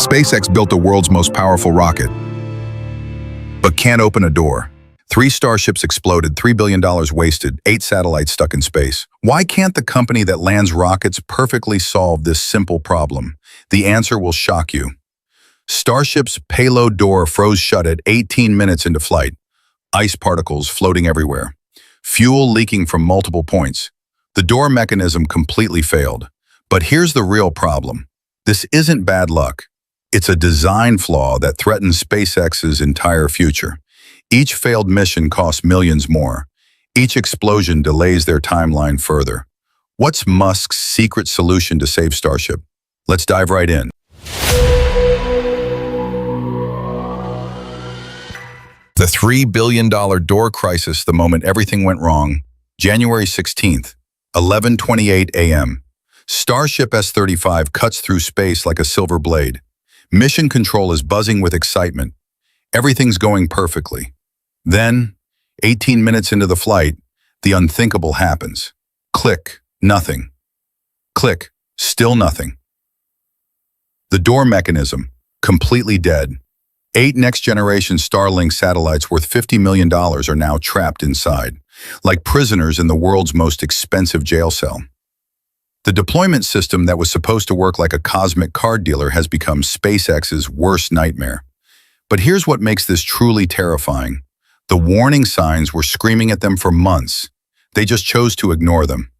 SpaceX built the world's most powerful rocket, but can't open a door. 3 Starships exploded, $3 billion wasted, 8 satellites stuck in space. Why can't the company that lands rockets perfectly solve this simple problem? The answer will shock you. Starship's payload door froze shut at 18 minutes into flight. Ice particles floating everywhere. Fuel leaking from multiple points. The door mechanism completely failed. But here's the real problem. This isn't bad luck. It's a design flaw that threatens SpaceX's entire future. Each failed mission costs millions more. Each explosion delays their timeline further. What's Musk's secret solution to save Starship? Let's dive right in. The $3 billion door crisis the moment everything went wrong. January 16th, 11:28 a.m. Starship S-35 cuts through space like a silver blade. Mission control is buzzing with excitement. Everything's going perfectly. Then, 18 minutes into the flight, the unthinkable happens. Click, nothing. Click, still nothing. The door mechanism, completely dead. 8 next-generation Starlink satellites worth $50 million are now trapped inside, like prisoners in the world's most expensive jail cell. The deployment system that was supposed to work like a cosmic card dealer has become SpaceX's worst nightmare. But here's what makes this truly terrifying. The warning signs were screaming at them for months. They just chose to ignore them.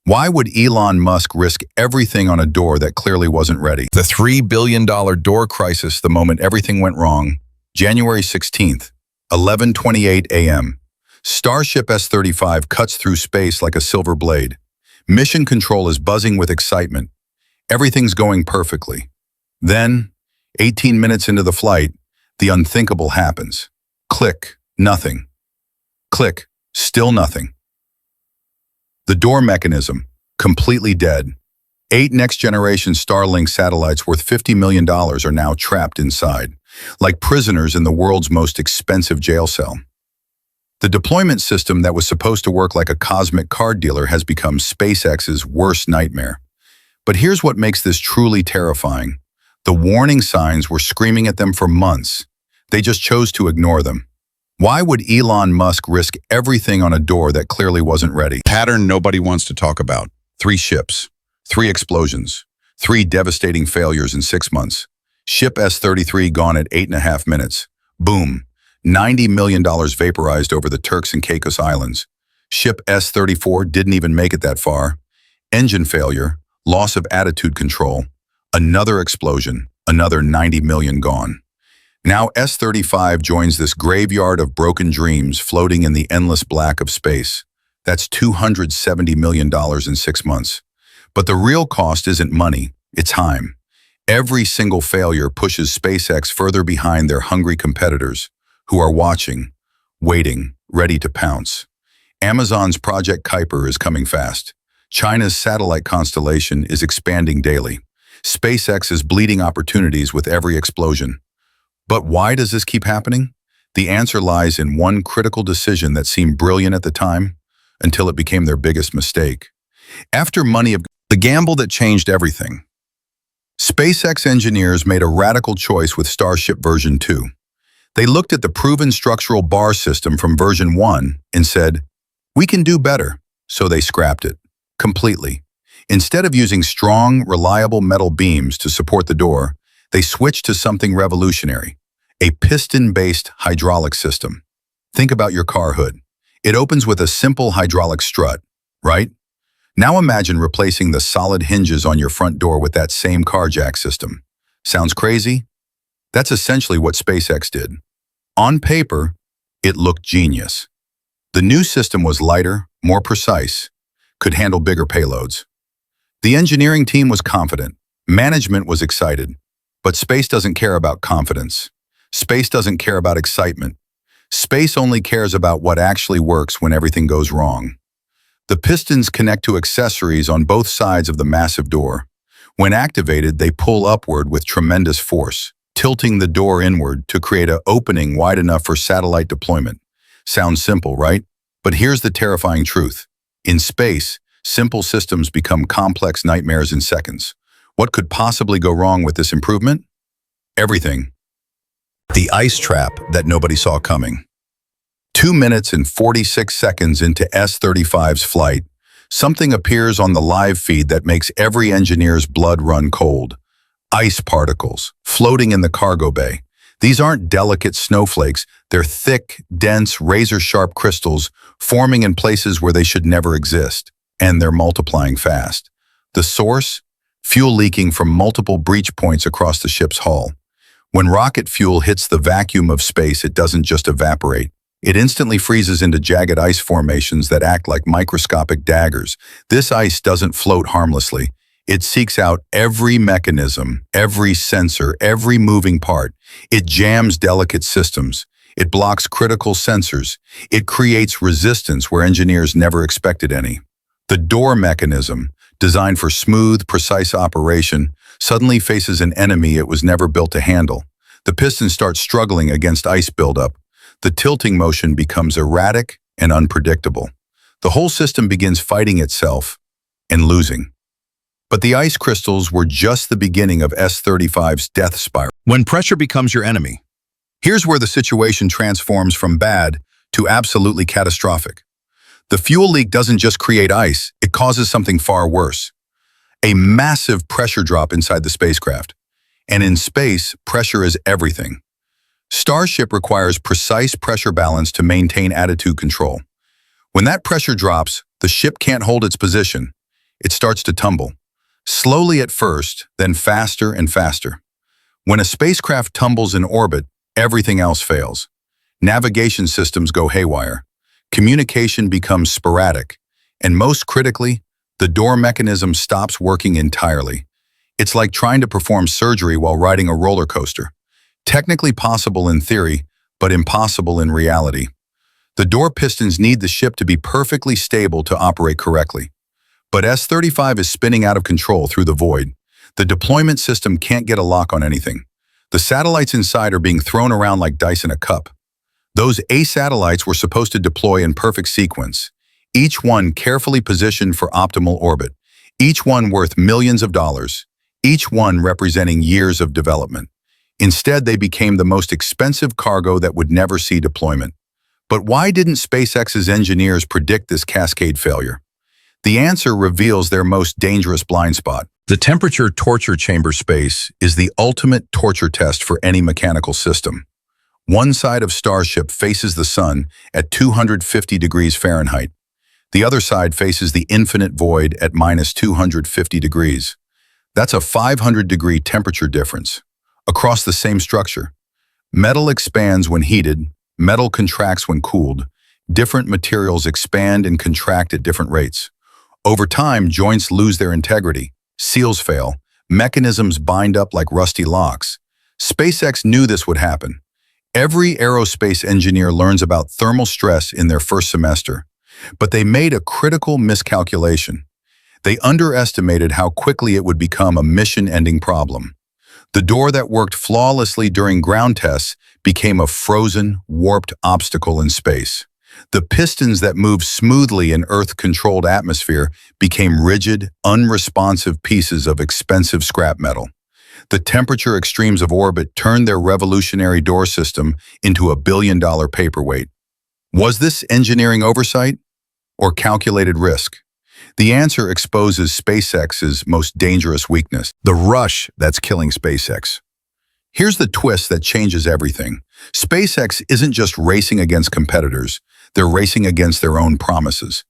Why would Elon Musk risk everything on a door that clearly wasn't ready? The $3 billion door crisis the moment everything went wrong. January 16th, 11:28 a.m. Starship S-35 cuts through space like a silver blade. Mission control is buzzing with excitement. Everything's going perfectly. Then, 18 minutes into the flight, the unthinkable happens. Click, nothing. Click, still nothing. The door mechanism, completely dead. 8 next-generation Starlink satellites worth $50 million are now trapped inside, like prisoners in the world's most expensive jail cell. The deployment system that was supposed to work like a cosmic card dealer has become SpaceX's worst nightmare. But here's what makes this truly terrifying. The warning signs were screaming at them for months. They just chose to ignore them. Why would Elon Musk risk everything on a door that clearly wasn't ready? Pattern nobody wants to talk about. 3 ships, 3 explosions, 3 devastating failures in 6 months. Ship S-33 gone at 8.5 minutes. Boom. $90 million vaporized over the Turks and Caicos Islands. Ship S-34 didn't even make it that far. Engine failure, loss of attitude control. Another explosion, another $90 million gone. Now S-35 joins this graveyard of broken dreams floating in the endless black of space. That's $270 million in 6 months. But the real cost isn't money, it's time. Every single failure pushes SpaceX further behind their hungry competitors, who are watching, waiting, ready to pounce. Amazon's Project Kuiper is coming fast. China's satellite constellation is expanding daily. SpaceX is bleeding opportunities with every explosion. But why does this keep happening? The answer lies in one critical decision that seemed brilliant at the time, until it became their biggest mistake. After the gamble that changed everything. SpaceX engineers made a radical choice with Starship version 2. They looked at the proven structural bar system from version 1 and said, "We can do better," so they scrapped it, completely. Instead of using strong, reliable metal beams to support the door, they switched to something revolutionary, a piston-based hydraulic system. Think about your car hood. It opens with a simple hydraulic strut, right? Now imagine replacing the solid hinges on your front door with that same car jack system. Sounds crazy? That's essentially what SpaceX did. On paper, it looked genius. The new system was lighter, more precise, could handle bigger payloads. The engineering team was confident. Management was excited. But space doesn't care about confidence. Space doesn't care about excitement. Space only cares about what actually works when everything goes wrong. The pistons connect to accessories on both sides of the massive door. When activated, they pull upward with tremendous force, tilting the door inward to create an opening wide enough for satellite deployment. Sounds simple, right? But here's the terrifying truth. In space, simple systems become complex nightmares in seconds. What could possibly go wrong with this improvement? everything. The ice trap that nobody saw coming. 2 minutes and 46 seconds into S-35's flight, something appears on the live feed that makes every engineer's blood run cold. Ice particles, floating in the cargo bay. These aren't delicate snowflakes, they're thick, dense, razor-sharp crystals forming in places where they should never exist, and they're multiplying fast. The source? Fuel leaking from multiple breach points across the ship's hull. When rocket fuel hits the vacuum of space, it doesn't just evaporate. It instantly freezes into jagged ice formations that act like microscopic daggers. This ice doesn't float harmlessly. It seeks out every mechanism, every sensor, every moving part. It jams delicate systems. It blocks critical sensors. It creates resistance where engineers never expected any. The door mechanism, designed for smooth, precise operation, suddenly faces an enemy it was never built to handle. The piston starts struggling against ice buildup. The tilting motion becomes erratic and unpredictable. The whole system begins fighting itself and losing. But the ice crystals were just the beginning of S-35's death spiral. When pressure becomes your enemy, here's where the situation transforms from bad to absolutely catastrophic. The fuel leak doesn't just create ice, it causes something far worse. A massive pressure drop inside the spacecraft. And in space, pressure is everything. Starship requires precise pressure balance to maintain attitude control. When that pressure drops, the ship can't hold its position. It starts to tumble. Slowly at first, then faster and faster. When a spacecraft tumbles in orbit, everything else fails. Navigation systems go haywire. Communication becomes sporadic. And most critically, the door mechanism stops working entirely. It's like trying to perform surgery while riding a roller coaster. Technically possible in theory, but impossible in reality. The door pistons need the ship to be perfectly stable to operate correctly. But S-35 is spinning out of control through the void. The deployment system can't get a lock on anything. The satellites inside are being thrown around like dice in a cup. Those A satellites were supposed to deploy in perfect sequence, each one carefully positioned for optimal orbit, each one worth millions of dollars, each one representing years of development. Instead, they became the most expensive cargo that would never see deployment. But why didn't SpaceX's engineers predict this cascade failure? The answer reveals their most dangerous blind spot. The temperature torture chamber space is the ultimate torture test for any mechanical system. One side of Starship faces the sun at 250 degrees Fahrenheit. The other side faces the infinite void at minus 250 degrees. That's a 500-degree temperature difference. Across the same structure. Metal expands when heated, metal contracts when cooled. Different materials expand and contract at different rates. Over time, joints lose their integrity, seals fail, mechanisms bind up like rusty locks. SpaceX knew this would happen. Every aerospace engineer learns about thermal stress in their first semester, but they made a critical miscalculation. They underestimated how quickly it would become a mission-ending problem. The door that worked flawlessly during ground tests became a frozen, warped obstacle in space. The pistons that moved smoothly in Earth-controlled atmosphere became rigid, unresponsive pieces of expensive scrap metal. The temperature extremes of orbit turned their revolutionary door system into a billion-dollar paperweight. Was this engineering oversight or calculated risk? The answer exposes SpaceX's most dangerous weakness, the rush that's killing SpaceX. Here's the twist that changes everything. SpaceX isn't just racing against competitors, they're racing against their own promises.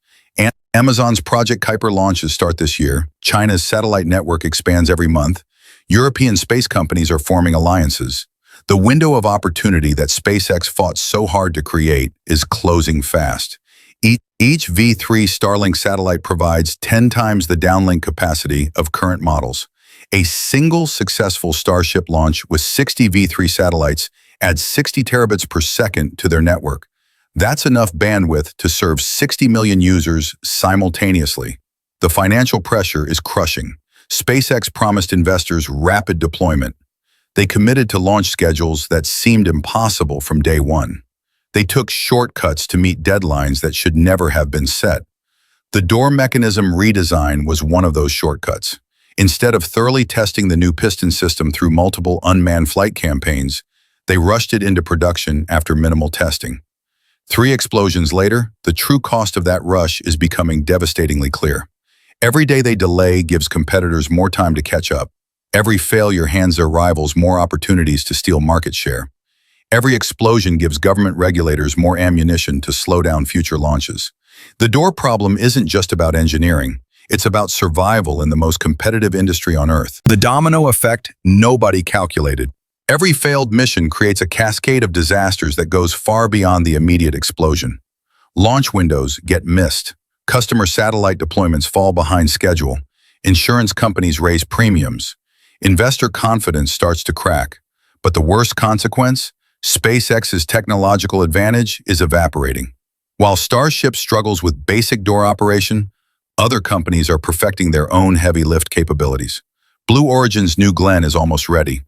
Amazon's Project Kuiper launches start this year, China's satellite network expands every month, European space companies are forming alliances. The window of opportunity that SpaceX fought so hard to create is closing fast. Each V3 Starlink satellite provides 10 times the downlink capacity of current models. A single successful Starship launch with 60 V3 satellites adds 60 terabits per second to their network. That's enough bandwidth to serve 60 million users simultaneously. The financial pressure is crushing. SpaceX promised investors rapid deployment. They committed to launch schedules that seemed impossible from day one. They took shortcuts to meet deadlines that should never have been set. The door mechanism redesign was one of those shortcuts. Instead of thoroughly testing the new piston system through multiple unmanned flight campaigns, they rushed it into production after minimal testing. 3 explosions later, the true cost of that rush is becoming devastatingly clear. Every day they delay gives competitors more time to catch up. Every failure hands their rivals more opportunities to steal market share. Every explosion gives government regulators more ammunition to slow down future launches. The door problem isn't just about engineering. It's about survival in the most competitive industry on Earth. The domino effect nobody calculated. Every failed mission creates a cascade of disasters that goes far beyond the immediate explosion. Launch windows get missed. Customer satellite deployments fall behind schedule. Insurance companies raise premiums. Investor confidence starts to crack. But the worst consequence? SpaceX's technological advantage is evaporating. While Starship struggles with basic door operation, other companies are perfecting their own heavy lift capabilities. Blue Origin's New Glenn is almost ready.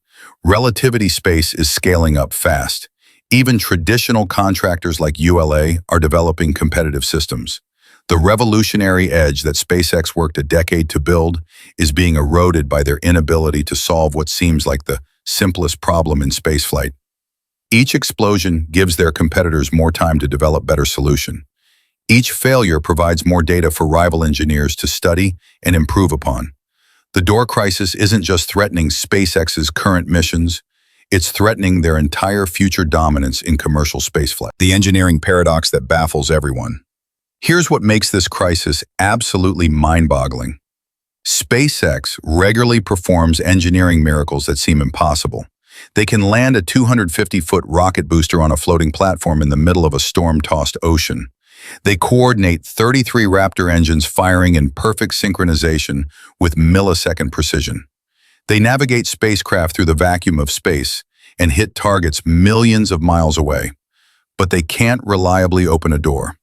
Relativity Space is scaling up fast. Even traditional contractors like ULA are developing competitive systems. The revolutionary edge that SpaceX worked a decade to build is being eroded by their inability to solve what seems like the simplest problem in spaceflight. Each explosion gives their competitors more time to develop better solution. Each failure provides more data for rival engineers to study and improve upon. The door crisis isn't just threatening SpaceX's current missions, it's threatening their entire future dominance in commercial spaceflight. The engineering paradox that baffles everyone. Here's what makes this crisis absolutely mind-boggling. SpaceX regularly performs engineering miracles that seem impossible. They can land a 250-foot rocket booster on a floating platform in the middle of a storm-tossed ocean. They coordinate 33 Raptor engines firing in perfect synchronization with millisecond precision. They navigate spacecraft through the vacuum of space and hit targets millions of miles away. But they can't reliably open a door.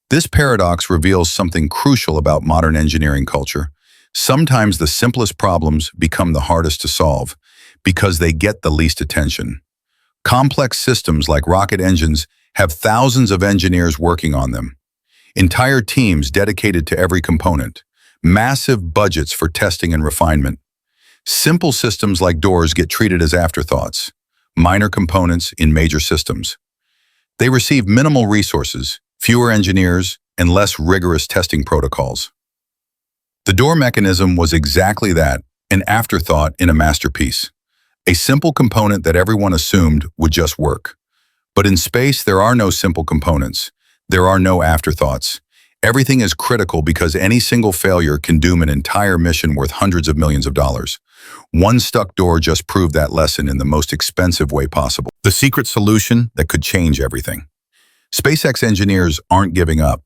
This paradox reveals something crucial about modern engineering culture. Sometimes the simplest problems become the hardest to solve because they get the least attention. Complex systems like rocket engines have thousands of engineers working on them. Entire teams dedicated to every component. Massive budgets for testing and refinement. Simple systems like doors get treated as afterthoughts, minor components in major systems. They receive minimal resources, fewer engineers, and less rigorous testing protocols. The door mechanism was exactly that, an afterthought in a masterpiece. A simple component that everyone assumed would just work. But in space, there are no simple components. There are no afterthoughts. Everything is critical because any single failure can doom an entire mission worth hundreds of millions of dollars. One stuck door just proved that lesson in the most expensive way possible. The secret solution that could change everything. SpaceX engineers aren't giving up.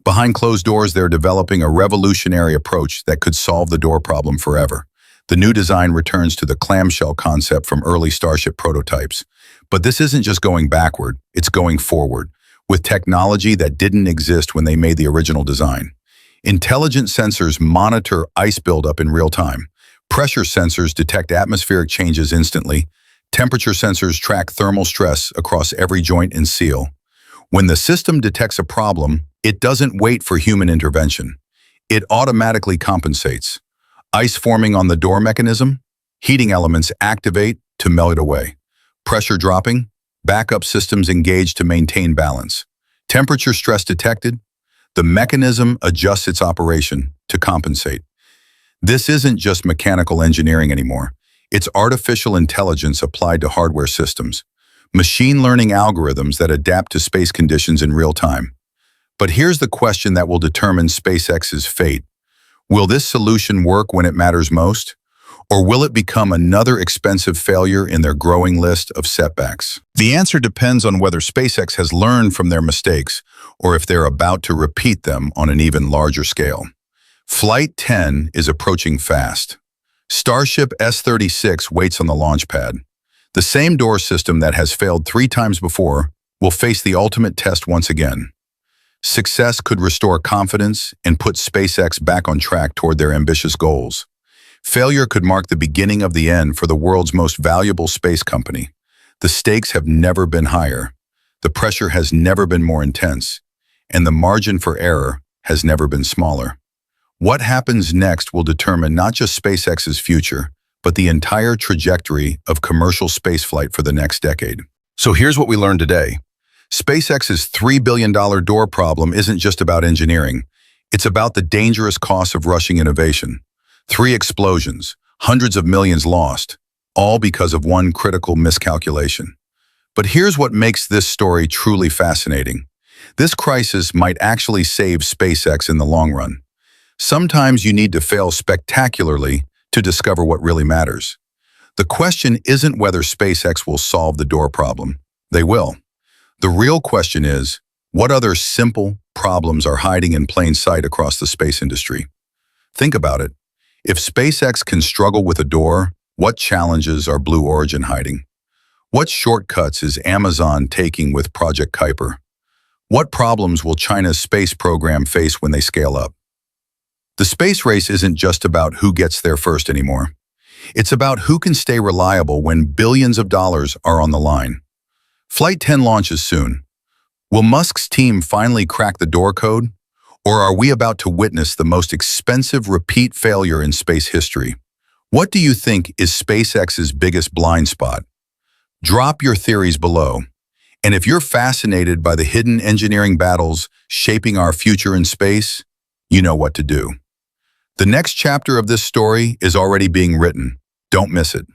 Behind closed doors, they're developing a revolutionary approach that could solve the door problem forever. The new design returns to the clamshell concept from early Starship prototypes. But this isn't just going backward, it's going forward, with technology that didn't exist when they made the original design. Intelligent sensors monitor ice buildup in real time. Pressure sensors detect atmospheric changes instantly. Temperature sensors track thermal stress across every joint and seal. When the system detects a problem, it doesn't wait for human intervention. It automatically compensates. Ice forming on the door mechanism, heating elements activate to melt it away. Pressure dropping, backup systems engage to maintain balance. Temperature stress detected, the mechanism adjusts its operation to compensate. This isn't just mechanical engineering anymore. It's artificial intelligence applied to hardware systems. Machine learning algorithms that adapt to space conditions in real time. But here's the question that will determine SpaceX's fate. Will this solution work when it matters most? Or will it become another expensive failure in their growing list of setbacks? The answer depends on whether SpaceX has learned from their mistakes or if they're about to repeat them on an even larger scale. Flight 10 is approaching fast. Starship S-36 waits on the launch pad. The same door system that has failed 3 times before will face the ultimate test once again. Success could restore confidence and put SpaceX back on track toward their ambitious goals. Failure could mark the beginning of the end for the world's most valuable space company. The stakes have never been higher. The pressure has never been more intense. And the margin for error has never been smaller. What happens next will determine not just SpaceX's future, but the entire trajectory of commercial spaceflight for the next decade. So here's what we learned today. SpaceX's $3 billion door problem isn't just about engineering. It's about the dangerous costs of rushing innovation. 3 explosions, hundreds of millions lost, all because of one critical miscalculation. But here's what makes this story truly fascinating. This crisis might actually save SpaceX in the long run. Sometimes you need to fail spectacularly to discover what really matters. The question isn't whether SpaceX will solve the door problem. They will. The real question is, what other simple problems are hiding in plain sight across the space industry? Think about it. If SpaceX can struggle with a door, what challenges are Blue Origin hiding? What shortcuts is Amazon taking with Project Kuiper? What problems will China's space program face when they scale up? The space race isn't just about who gets there first anymore. It's about who can stay reliable when billions of dollars are on the line. Flight 10 launches soon. Will Musk's team finally crack the door code? Or are we about to witness the most expensive repeat failure in space history? What do you think is SpaceX's biggest blind spot? Drop your theories below. And if you're fascinated by the hidden engineering battles shaping our future in space, you know what to do. The next chapter of this story is already being written. Don't miss it.